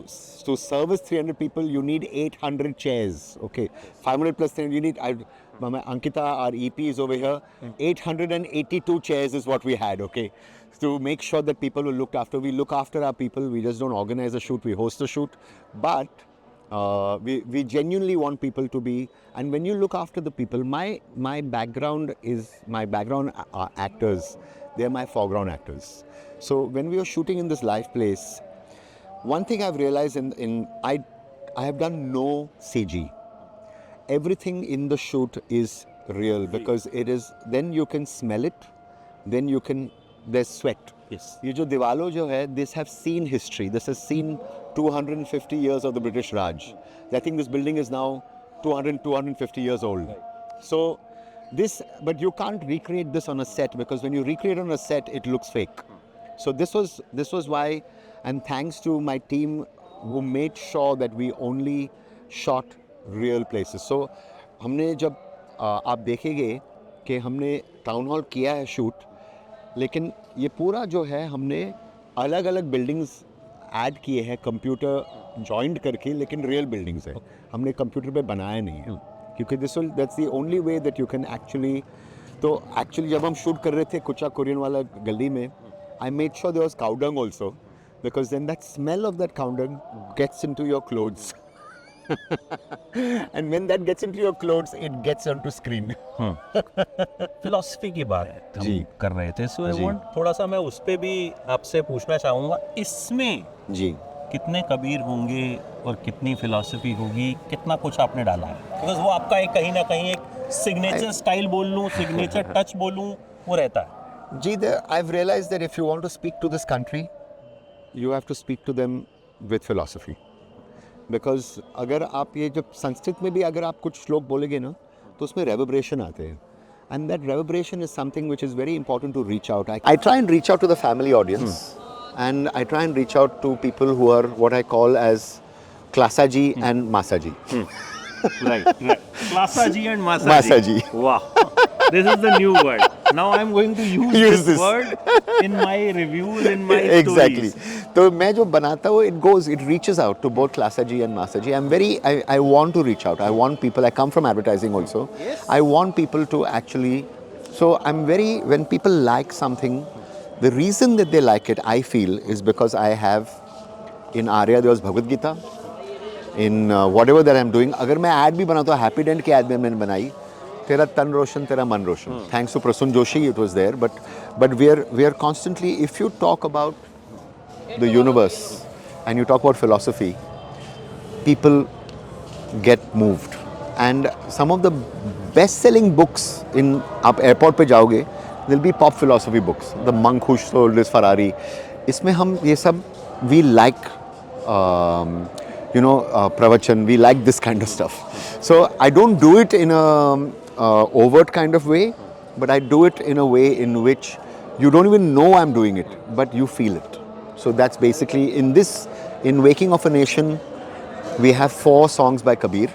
Speaker 1: service 300 people you need 800 chairs. Okay, 500 plus 300 you need. Ankita, our EP, is over here. 882 chairs is what we had. Okay, to make sure that people were looked after. We look after our people. We just don't organize a shoot. We host a shoot, but we genuinely want people to be, and when you look after the people, my background is my background actors, they're my foreground actors. So when we were shooting in this live place, one thing I've realized I have done no CG. Everything in the shoot is real, because it is, then you can smell it, then you can, there's sweat.
Speaker 2: Yes.
Speaker 1: ये जो दीवालों जो है, this have seen history. This has seen 250 years of the British Raj. I think this building is now 250 years old. So this, but you can't recreate this on a set, because when you recreate on a set, it looks fake. So this was why, and thanks to my team who made sure that we only shot real places. So हमने जब आप देखेंगे कि हमने town hall किया है shoot, लेकिन ये पूरा जो है हमने अलग अलग बिल्डिंग्स ऐड किए हैं कंप्यूटर जॉइंट करके, लेकिन रियल बिल्डिंग्स है, हमने कंप्यूटर पे बनाया नहीं है, क्योंकि that's the only way that you can actually. तो एक्चुअली जब हम शूट कर रहे थे कुचा कोरियन वाला गली में, I made sure there was cow dung also, because then that smell of that cow dung gets into your clothes. And when that gets into your clothes, it gets onto screen.
Speaker 2: Philosophy की बात हम कर रहे थे, सो I want थोड़ा सा मैं उस पे भी आपसे पूछना चाहूँगा, इसमें जी कितने कबीर होंगे और कितनी फिलॉसफी होगी, कितना कुछ आपने डाला है, बिकॉज वो आपका एक कहीं ना कहीं एक सिग्नेचर स्टाइल बोल लूँ, सिग्नेचर टच बोलूँ, वो रहता है
Speaker 1: जी. I've realized that if you want to speak to this country, you have to speak to them with philosophy. Because अगर आप ये जब संस्कृत में भी अगर आप कुछ श्लोक बोलेंगे ना, तो उसमें रेवर्बरेशन आते हैं, and that reverberation is something which is very important to reach out. I try and reach out to the family audience, and I try and reach out to people who are what I call as classes and masses.
Speaker 2: Right. Klasaji and Masaji. Wow. This is the new word. Now I'm going to use this word in my reviews, in my
Speaker 1: exactly.
Speaker 2: stories.
Speaker 1: तो मैं जो बनाता हूँ, it reaches out to both Klasaji and Masaji. I want to reach out. I want people. I come from advertising also. Yes. I want people to actually. So when people like something, the reason that they like it, I feel, is because I have, in Arya there was Bhagavad Gita. In whatever that I'm doing, अगर मैं ad भी बनाता हूँ, happy dent की ad भी मैंने बनाई, तेरा तन रोशन तेरा मन रोशन. Thanks to Prasun Joshi, it was there. But we are constantly, if you talk about the universe and you talk about philosophy, people get moved. And some of the best-selling books in आप airport पे जाओगे, there'll be pop philosophy books. The Monk Who Sold His Ferrari. इसमें हम ये सब we like. Pravachan, we like this kind of stuff. So I don't do it in a overt kind of way, but I do it in a way in which you don't even know I'm doing it, but you feel it. So that's basically in Waking of a Nation, we have 4 songs by Kabir.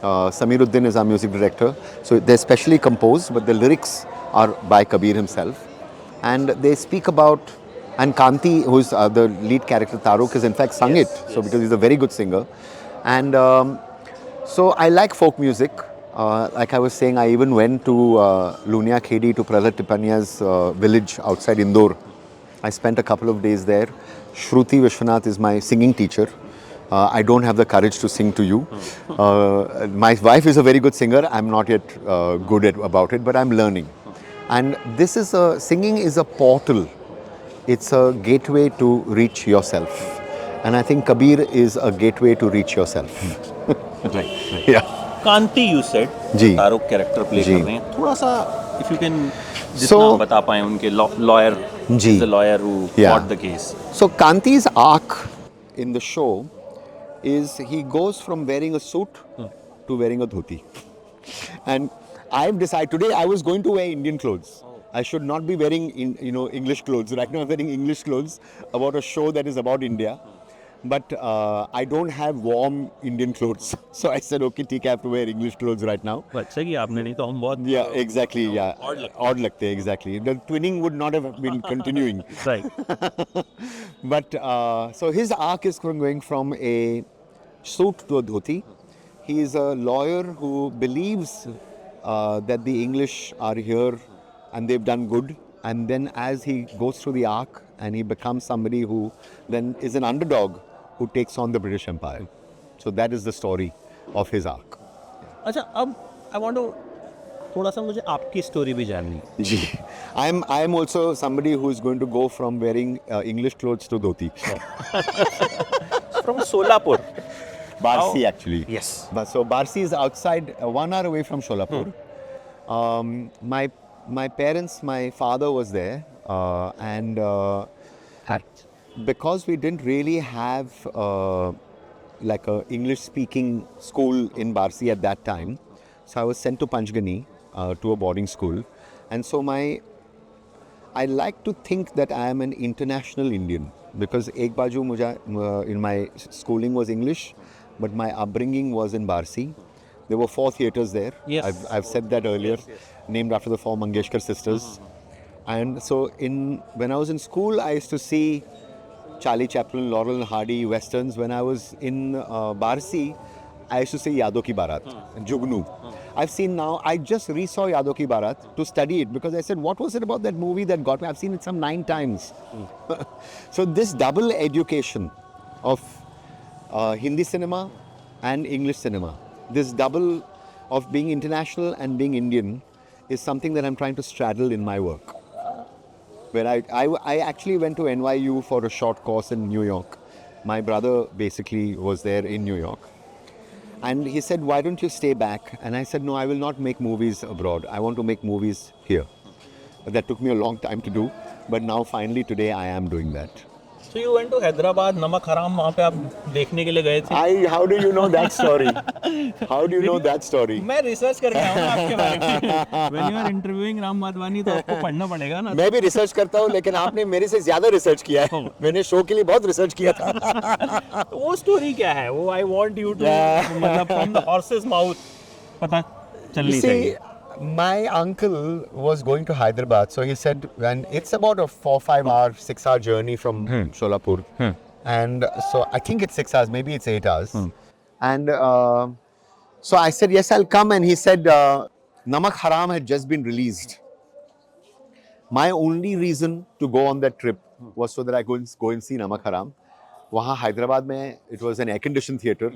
Speaker 1: Samiruddin is our music director. So they're specially composed, but the lyrics are by Kabir himself. And they speak about, and Kanti, who's the lead character, Taruk, has in fact sung it. So because he's a very good singer. And so I like folk music. Like I was saying, I even went to Lunia Khedi to Prahlad Tipanya's village outside Indore. I spent a couple of days there. Shruti Vishwanath is my singing teacher. I don't have the courage to sing to you. My wife is a very good singer. I'm not yet good at about it, but I'm learning. And this is singing is a portal. It's a gateway to reach yourself. And I think Kabir is a gateway to reach yourself.
Speaker 2: Right.
Speaker 1: Yeah.
Speaker 2: Kanti you said
Speaker 1: जी।
Speaker 2: Taruk character play
Speaker 1: जी।
Speaker 2: कर रहे हैं, थोड़ा सा if you can जितना
Speaker 1: So-
Speaker 2: बता पाए उनके लॉयर,
Speaker 1: जी।
Speaker 2: The lawyer who
Speaker 1: Yeah.
Speaker 2: Fought the case.
Speaker 1: So Kanti's arc in the show is he goes from wearing a suit to wearing a dhoti. And I've decided today I was going to wear Indian clothes. I should not be wearing English clothes. Right now I'm wearing English clothes about a show that is about India. But I don't have warm Indian clothes. So I said, okay, ठीक है, I have to wear English clothes right now.
Speaker 2: अच्छा कि आपने, नहीं तो हम बहुत
Speaker 1: Yeah, exactly. Yeah, odd लगते हैं, exactly. The twinning would not have been continuing.
Speaker 2: Right.
Speaker 1: But so his arc is going from a suit to a dhoti. He is a lawyer who believes that the English are here and they've done good. And then as he goes through the arc and he becomes somebody who then is an underdog who takes on the British Empire. So that is the story of his arc.
Speaker 2: अच्छा, अब आई want to थोड़ा सा मुझे आपकी story भी जाननी है.
Speaker 1: Gee, I am also somebody who is going to go from wearing English clothes to dhoti.
Speaker 2: From Solapur.
Speaker 1: Barsi actually.
Speaker 2: Yes.
Speaker 1: But so Barsi is outside, 1 hour away from Sholapur. My parents, my father was there, and because we didn't really have like a English-speaking school in Barsi at that time, so I was sent to Panchgani to a boarding school, and so I like to think that I am an international Indian because ek baju in my schooling was English, but my upbringing was in Barsi. There were 4 theatres there.
Speaker 2: Yes.
Speaker 1: I've said that earlier, named after the 4 Mangeshkar sisters. And so when I was in school, I used to see Charlie Chaplin, Laurel and Hardy, westerns. When I was in Barsi, I used to see Yadon Ki Barat, Jugnu. I've seen now, I just re-saw Yadon Ki Barat to study it because I said, what was it about that movie that got me? I've seen it some 9 times. So this double education of Hindi cinema and English cinema, this double of being international and being Indian is something that I'm trying to straddle in my work. Where I actually went to NYU for a short course in New York. My brother basically was there in New York. And he said, why don't you stay back? And I said, no, I will not make movies abroad. I want to make movies here. That took me a long time to do. But now finally today I am doing that.
Speaker 2: So you went to Hyderabad, Namak Haraam वहाँ पे आप देखने के लिए गए थे.
Speaker 1: How do you know that story? How do you know that story?
Speaker 2: मैं research करके आया हूँ आपके बारे में. When you are interviewing Ram Madhvani तो आपको पढ़ना पड़ेगा ना.
Speaker 1: मैं भी रिसर्च करता हूँ लेकिन आपने मेरे से ज्यादा रिसर्च किया है. मैंने शो के लिए बहुत रिसर्च किया था.
Speaker 2: वो स्टोरी क्या है वो? आई वांट यू टू, मतलब फ्रॉम द हॉर्सेस माउथ पता चलनी चाहिए.
Speaker 1: My uncle was going to Hyderabad, so he said, and it's about a 4-5 hour, 6 hour journey from Sholapur, and so I think it's 6 hours, maybe it's 8 hours, and so I said yes, I'll come, and he said Namak Haram had just been released. My only reason to go on that trip was so that I go and see Namak Haram. Wahan Hyderabad mein, it was an air-conditioned theatre.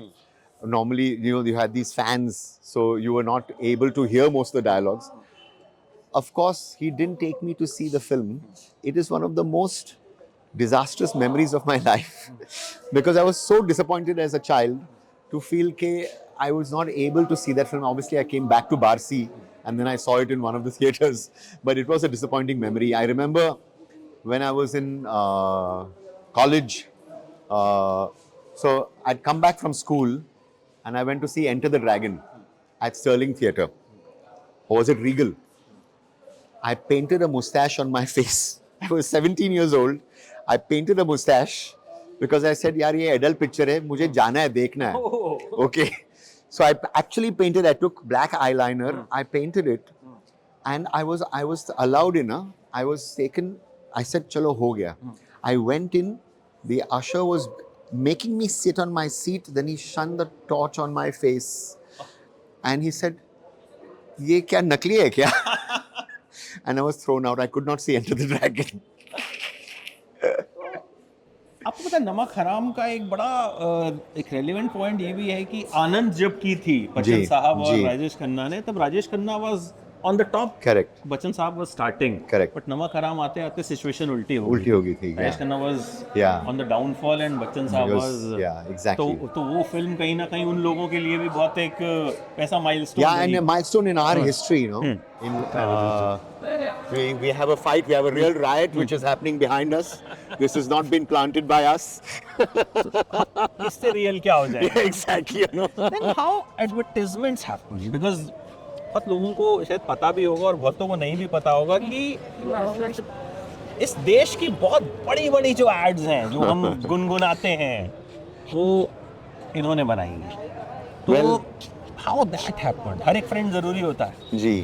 Speaker 1: Normally, you had these fans, so you were not able to hear most of the dialogues. Of course, he didn't take me to see the film. It is one of the most disastrous memories of my life because I was so disappointed as a child to feel that I was not able to see that film. Obviously, I came back to Barsi and then I saw it in one of the theatres, but it was a disappointing memory. I remember when I was in college, so I'd come back from school and I went to see Enter the Dragon at Sterling Theatre. Or was it Regal? I painted a mustache on my face. I was 17 years old. I painted a mustache because I said, yaar, ye adult picture hai, mujhe jana hai, dekhna hai. Okay. So I actually painted, I took black eyeliner, I painted it, and I was allowed in. I was taken, I said, chalo, ho gaya. I went in, the usher was making me sit on my seat, then he shone the torch on my face and he said, ये क्या नकली है क्या? And I was thrown out. I could not see Enter the Dragon.
Speaker 2: आपको पता है नमक हराम का एक बड़ा एक रेलेवेंट पॉइंट ये भी है कि आनंद जब की थी बच्चन
Speaker 1: जी,
Speaker 2: साहब और
Speaker 1: जी।
Speaker 2: राजेश खन्ना ने, तब Rajesh Khanna was on the top,
Speaker 1: Correct.
Speaker 2: Bachchan साहब वाज स्टार्टिंग,
Speaker 1: Correct.
Speaker 2: बट नमक हराम आते आते सिचुएशन उल्टी हो
Speaker 1: उल्टी हो गई थी,
Speaker 2: Rajesh
Speaker 1: yeah.
Speaker 2: Khanna was
Speaker 1: Yeah.
Speaker 2: On the downfall and Bachchan साहब
Speaker 1: Because,
Speaker 2: वाज
Speaker 1: yeah, exactly.
Speaker 2: तो वो फिल्म कहीं ना कहीं उन लोगों के लिए भी बहुत एक ऐसा milestone
Speaker 1: Yeah, and a milestone in our history, you know. We have a fight, we have a real riot which is happening behind us. This has not been planted by us.
Speaker 2: इससे real क्या हो जाए?
Speaker 1: Exactly, you know.
Speaker 2: Then how advertisements happen? Because बहुत लोगों को शायद पता भी होगा और बहुतों को नहीं भी पता होगा कि इस देश की बहुत बड़ी बड़ी जो एड्स हैं जो हम गुनगुनाते हैं वो इन्होंने बनाई हैं। तो
Speaker 1: Well-
Speaker 2: हाउ दैट हैपेंड? हर एक फ्रेंड जरूरी होता है।
Speaker 1: जी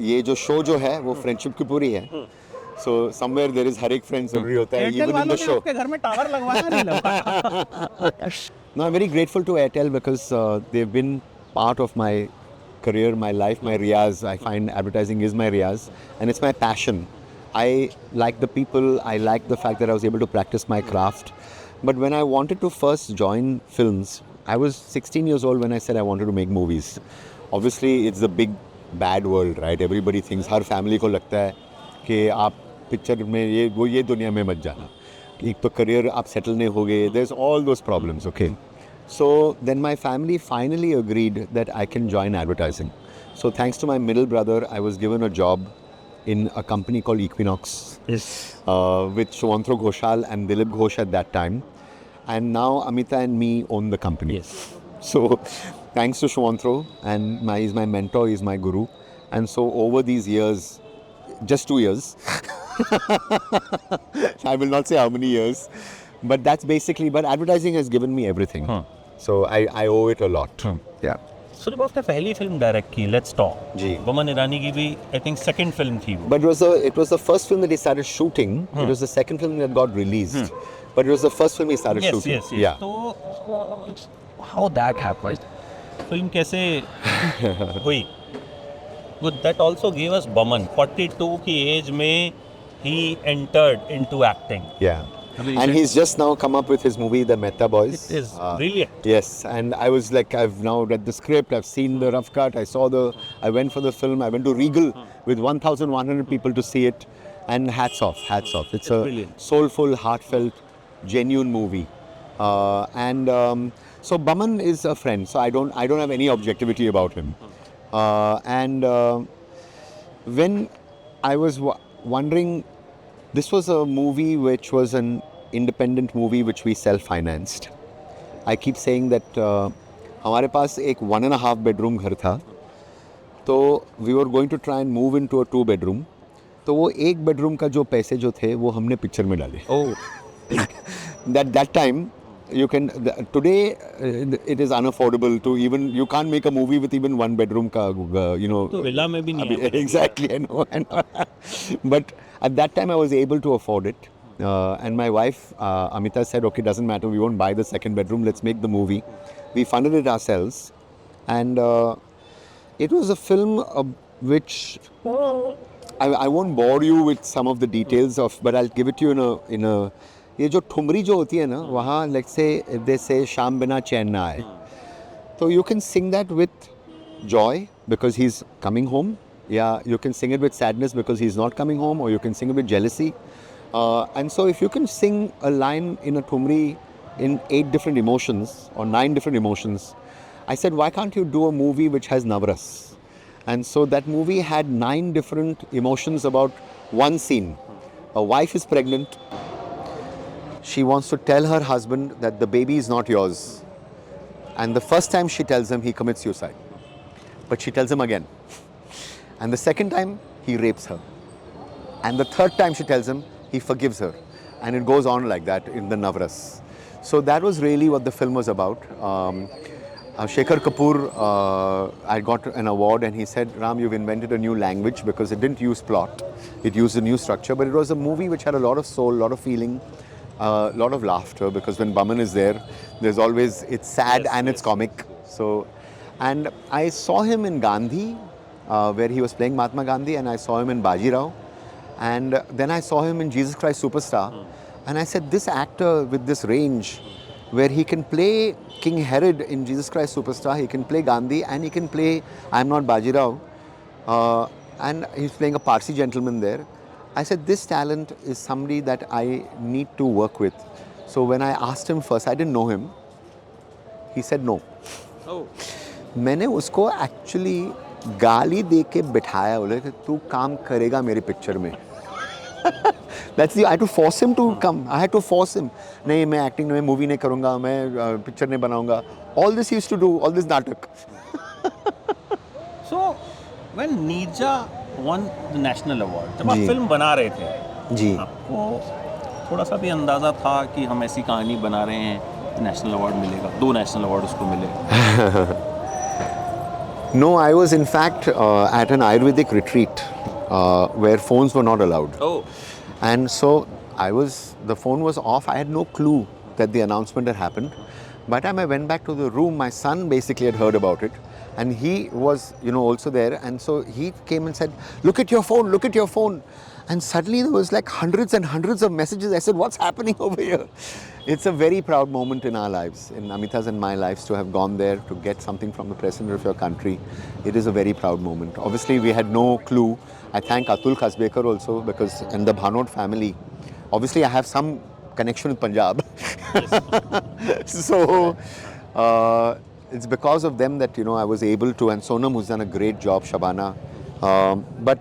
Speaker 1: ये जो शो जो है वो फ्रेंडशिप की पूरी है. So somewhere there is हर एक फ्रेंड जरूरी होता है
Speaker 2: एयरटेल
Speaker 1: even in
Speaker 2: वालों
Speaker 1: the
Speaker 2: ने
Speaker 1: show.
Speaker 2: आपके घर में टावर लगवाया नहीं लगा?
Speaker 1: No, I'm very grateful to Airtel because they've been part of my career, my life, my riyaz. I find advertising is my riyaz and it's my passion. I like the people, I like the fact that I was able to practice my craft. But when I wanted to first join films, I was 16 years old when I said I wanted to make movies. Obviously, it's the big bad world, right? Everybody thinks, her family को लगता है कि आप picture में ये दुनिया में मत जाना. एक तो करियर आप सेटल नहीं हो गए. There's all those problems, okay? So then my family finally agreed that I can join advertising. So thanks to my middle brother, I was given a job in a company called Equinox with Shwantro Ghoshal and Dilip Ghosh at that time. And now Amita and me own the company.
Speaker 2: Yes.
Speaker 1: So thanks to Shwantro, and he's my mentor, he's my guru. And so over these years, just 2 years, I will not say how many years, but that's basically, but advertising has given me everything. So I owe it a lot. Yeah.
Speaker 2: सुरभ आपने पहली film direct की, let's talk.
Speaker 1: जी।
Speaker 2: बमन ईरानी की भी I think second film थी वो।
Speaker 1: But it was the first film that he started shooting. It was the second film that got released. But it was the first film he started
Speaker 2: Yes,
Speaker 1: shooting.
Speaker 2: yes, yes.
Speaker 1: Yeah.
Speaker 2: तो how that happened? Film कैसे हुई? But that also gave us Baman. 42 की as में he entered into acting.
Speaker 1: Yeah. And he's just now come up with his movie, The Mehta Boys.
Speaker 2: It is brilliant.
Speaker 1: Yes, and I was like, I've now read the script, I've seen the rough cut, I went for the film, I went to Regal with 1,100 people to see it, and hats off, hats off. It's a
Speaker 2: brilliant.
Speaker 1: soulful, heartfelt, genuine movie. So Baman is a friend, so I don't have any objectivity about him. When I was wondering, this was a movie which was an independent movie which we self-financed. I keep saying that हमारे पास एक 1.5 bedroom घर था, तो we were going to try and move into a 2 bedroom. तो वो 1 bedroom का जो पैसे जो थे वो हमने पिक्चर में डाले. That time you can today it is unaffordable to even, you can't make a movie with even 1 bedroom का you know.
Speaker 2: तो विला में भी नहीं है।
Speaker 1: Exactly, I know. But at that time I was able to afford it. And my wife, Amita, said, okay, doesn't matter, we won't buy the second bedroom, let's make the movie. We funded it ourselves. And it was a film which, I won't bore you with some of the details of, but I'll give it to you in a ये जो ठुमरी जो होती है ना, वहाँ let's say they say शाम बिना चैन ना आए. So you can sing that with joy because he's coming home. Yeah, you can sing it with sadness because he's not coming home, or you can sing it with jealousy. And so if you can sing a line in a thumri in 8 different emotions or 9 different emotions, I said, why can't you do a movie which has navras? And so that movie had 9 different emotions about one scene. A wife is pregnant. She wants to tell her husband that the baby is not yours. And the first time she tells him, he commits suicide. But she tells him again. And the second time, he rapes her. And the third time she tells him, he forgives her. And it goes on like that in the Navras. So that was really what the film was about. Shekhar Kapoor, I got an award and he said, Ram, you've invented a new language because it didn't use plot. It used a new structure, but it was a movie which had a lot of soul, a lot of feeling, a lot of laughter, because when Baman is there, there's always, it's sad and it's comic. So And I saw him in Gandhi, where he was playing Mahatma Gandhi, and I saw him in Bajirao. And then I saw him in Jesus Christ Superstar. And I said, this actor with this range, where he can play King Herod in Jesus Christ Superstar, he can play Gandhi, and he can play I'm Not Bajirao. And he's playing a Parsi gentleman there. I said, this talent is somebody that I need to work with. So when I asked him first, I didn't know him. He said no.
Speaker 2: Oh.
Speaker 1: मैंने उसको actually गाली दे के बिठाया, बोले कि तू काम करेगा मेरी पिक्चर में. That's the I had to force him to come. I had to force him. नहीं, मैं एक्टिंग में मूवी नहीं करूँगा, मैं पिक्चर नहीं बनाऊँगा. All this he used to do, all this नाटक.
Speaker 2: So when Neerja won the national award, जब आप
Speaker 1: जी.
Speaker 2: फिल्म बना रहे थे,
Speaker 1: जी.
Speaker 2: आपको थोड़ा सा भी अंदाजा था कि हम ऐसी कहानी बना रहे हैं, नेशनल अवार्ड मिलेगा, 2 नेशनल अवार्ड उसको मिले?
Speaker 1: No, I was in fact at an Ayurvedic retreat where phones were not allowed.
Speaker 2: Oh.
Speaker 1: And so the phone was off. I had no clue that the announcement had happened. By the time I went back to the room, my son basically had heard about it. And he was, also there. And so he came and said, look at your phone, look at your phone. And suddenly there was like hundreds and hundreds of messages. I said, what's happening over here? It's a very proud moment in our lives, in Amita's and my lives, to have gone there to get something from the president of your country. It is a very proud moment. Obviously, we had no clue. I thank Atul Khasbekar also, because, and the Bhanot family. Obviously, I have some connection with Punjab. So, it's because of them that, I was able to, and Sonam, who's done a great job, Shabana. But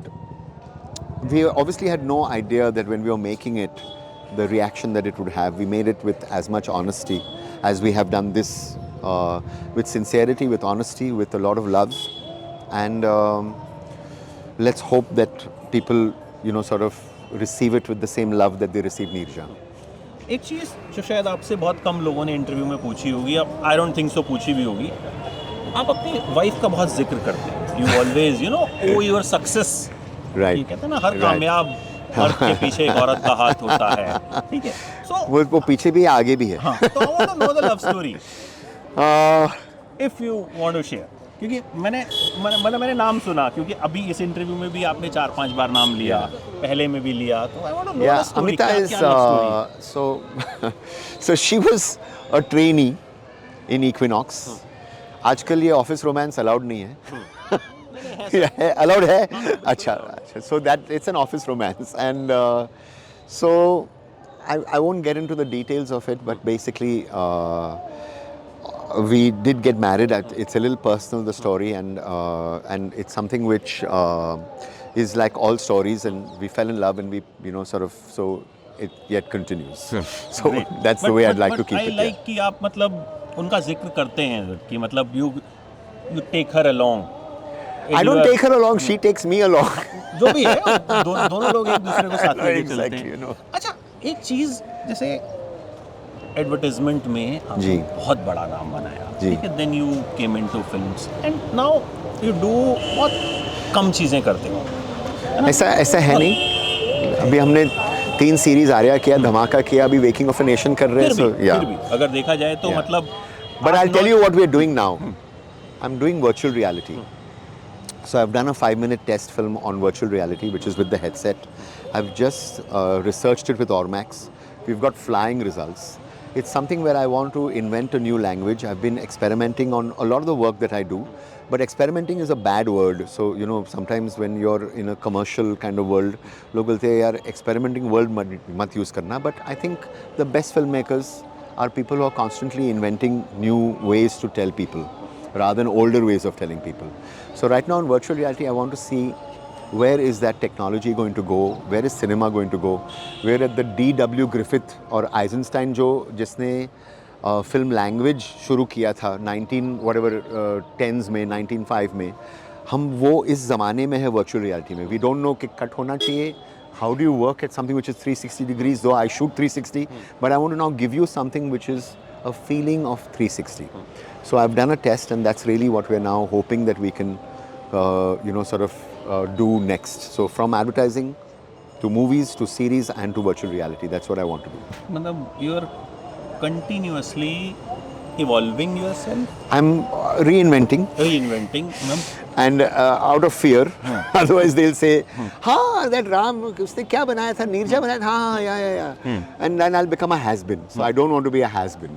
Speaker 1: we obviously had no idea that when we were making it, the reaction that it would have. We made it with as much honesty as we have done this, with sincerity, with honesty, with a lot of love. And let's hope that people, sort of receive it with the same love that they receive Neerja.
Speaker 2: एक चीज़ जो शायद आपसे बहुत कम लोगों ने interview में पूछी होगी, अब आई डोंट थिंक सो पूछी भी होगी, आप अपनी वाइफ का बहुत जिक्र करते हैं. You always owe your success.
Speaker 1: Right.
Speaker 2: कहते हैं ना, हर कामयाब मर्द के पीछे एक औरत का हाथ होता है. ठीक है. सो
Speaker 1: वो पीछे भी है, आगे भी है.
Speaker 2: हाँ, तो I want to know the love story if you want to share. क्योंकि मैंने नाम सुना, क्योंकि अभी इस इंटरव्यू में भी आपने 4-5 बार नाम लिया, पहले में भी लिया, तो I want to know the story.
Speaker 1: Amita is so she was a trainee in Equinox. आजकल ये ऑफिस रोमांस अलाउड नहीं है. अलाउड है. अच्छा. So that it's an office romance, and so I won't get into the details of it, but basically we did get married. It's a little personal, the story, and it's something which is like all stories, and we fell in love, and we so it yet continues. So that's the way I'd like to keep it.
Speaker 2: I like कि आप मतलब उनका जिक्र करते हैं कि मतलब you take her along.
Speaker 1: I don't take her along, she takes me along.
Speaker 2: जो भी है, दोनों लोग एक दूसरे को साथ लेके चलते
Speaker 1: Exactly,
Speaker 2: हैं. अच्छा, एक चीज़ जैसे एडवर्टाइजमेंट में आपने बहुत बड़ा नाम बनाया, ठीक है, then you came into films and now you do बहुत कम चीज़ें करते हो.
Speaker 1: ऐसा है नहीं. अभी हमने 3 सीरीज आर्या किया, धमाका किया, अभी वेकिंग ऑफ अ नेशन कर रहे हैं.
Speaker 2: फिर भी अगर देखा जाए तो मतलब.
Speaker 1: But I'll tell you what we're doing now. I'm doing virtual reality. So I've done a 5-minute test film on virtual reality, which is with the headset. I've just researched it with Ormax. We've got flying results. It's something where I want to invent a new language. I've been experimenting on a lot of the work that I do, but experimenting is a bad word. So, sometimes when you're in a commercial kind of world, log bolte yaar experimenting word mat use karna. But I think the best filmmakers are people who are constantly inventing new ways to tell people rather than older ways of telling people. So right now in virtual reality, I want to see where is that technology going to go? Where is cinema going to go? Where at the D.W. Griffith और Eisenstein जिसने film language शुरू किया था 10s में, 1905 में, हम वो इस ज़माने में है virtual reality में. We don't know कि cut होना चाहिए. How do you work at something which is 360 degrees? Though I shoot 360, but I want to now give you something which is a feeling of 360. So I've done a test, and that's really what we're now hoping that we can, do next. So from advertising to movies to series and to virtual reality, that's what I want to do.
Speaker 2: मतलब you are continuously evolving yourself,
Speaker 1: I'm reinventing,
Speaker 2: reinventing.
Speaker 1: and out of fear, otherwise they'll say, हाँ that Ram उसने क्या बनाया था, नीरजा बनाया था, हाँ yeah, and then I'll become a has-been. So I don't want to be a has-been.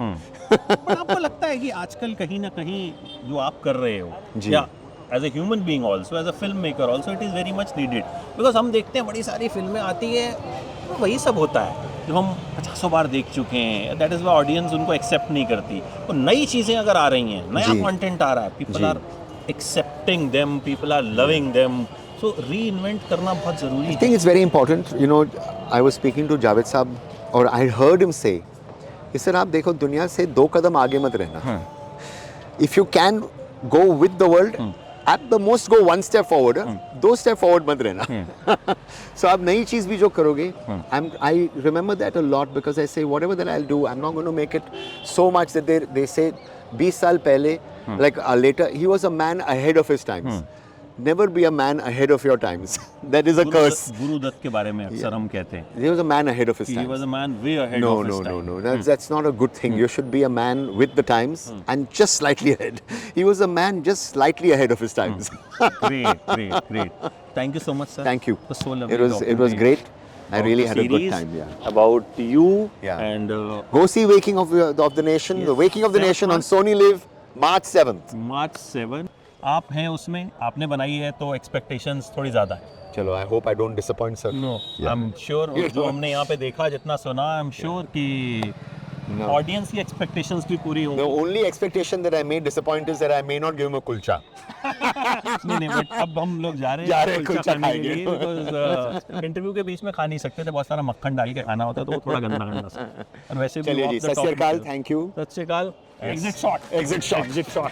Speaker 2: पर आपको लगता है कि आजकल कहीं ना कहीं जो आप कर रहे हो,
Speaker 1: जी।
Speaker 2: या as a human being also, as a film maker also, it is very much needed, because हम देखते हैं बड़ी सारी फिल्में आती है तो वही सब होता है जो हम 50 बार देख चुके हैं, दैट इज़ वाई ऑडियंस उनको एक्सेप्ट नहीं करती। तो नई चीज़ें अगर आ रही हैं, नया
Speaker 1: जी।
Speaker 2: कंटेंट आ रहा है, पीपल
Speaker 1: जी।
Speaker 2: Are accepting them, people are loving them, so reinvent करना बहुत ज़रूरी
Speaker 1: I
Speaker 2: है।
Speaker 1: think it's very important. You know, I was speaking to Javed Saab, और I heard him say, he said, आप देखो दुनिया से 2 कदम आगे मत रहना. If you can go with the world, at the most go 1 step forward. 2 step forward मत रहना. So आप नई चीज़ भी जो करोगे, I remember that a lot because I say whatever that I'll do, I'm not going to make it so much that they say 20 साल पहले, like later, he was a man ahead of his times. Never be a man ahead of your times. That is a curse.
Speaker 2: Gurudatt के बारे में अक्सर हम कहते हैं,
Speaker 1: He was a man ahead of his
Speaker 2: he
Speaker 1: times.
Speaker 2: was a man way ahead
Speaker 1: No,
Speaker 2: of his
Speaker 1: no, no,
Speaker 2: time.
Speaker 1: no. That's not a good thing. You should be a man with the times and just slightly ahead. He was a man just slightly ahead of his times.
Speaker 2: Great, great, great. Thank you so much, sir.
Speaker 1: Thank you.
Speaker 2: It was so lovely.
Speaker 1: It was
Speaker 2: talking to you
Speaker 1: great. I
Speaker 2: about
Speaker 1: really
Speaker 2: the
Speaker 1: had a good
Speaker 2: series,
Speaker 1: time. Yeah.
Speaker 2: About you
Speaker 1: Yeah.
Speaker 2: and
Speaker 1: Go see Waking of the Nation.
Speaker 2: Yes.
Speaker 1: The Waking of the
Speaker 2: 7th
Speaker 1: Nation on
Speaker 2: March.
Speaker 1: Sony Live, March 7th.
Speaker 2: March 7. आप हैं उसमें, आपने बनाई है तो expectations थोड़ी ज़्यादा है।
Speaker 1: Chalo, I hope I don't disappoint, sir.
Speaker 2: No, I am sure, जो हमने यहाँ पे देखा, जितना सुना, आई एम श्योर कि
Speaker 1: No.
Speaker 2: ऑडियंस की एक्सपेक्टेशंस भी पूरी
Speaker 1: The
Speaker 2: होंगी।
Speaker 1: only expectation that I may disappoint is that I may not give him a kulcha.
Speaker 2: नहीं, बट अब हम लोग जा रहे
Speaker 1: जा रहे
Speaker 2: हैं
Speaker 1: हैं
Speaker 2: कुलचा
Speaker 1: कुलचा
Speaker 2: खाने के
Speaker 1: खाएंगे।
Speaker 2: लिए, बिकॉज़ इंटरव्यू के बीच में खा नहीं सकते थे, बहुत सारा मक्खन डाल के खाना होता है, तो वो थोड़ा गंदा गंदा सा। और वैसे भी
Speaker 1: चलिए जी, सत श्री अकाल, thank you.
Speaker 2: सत श्री अकाल। Exit shot,
Speaker 1: Exit shot.
Speaker 2: Exit shot.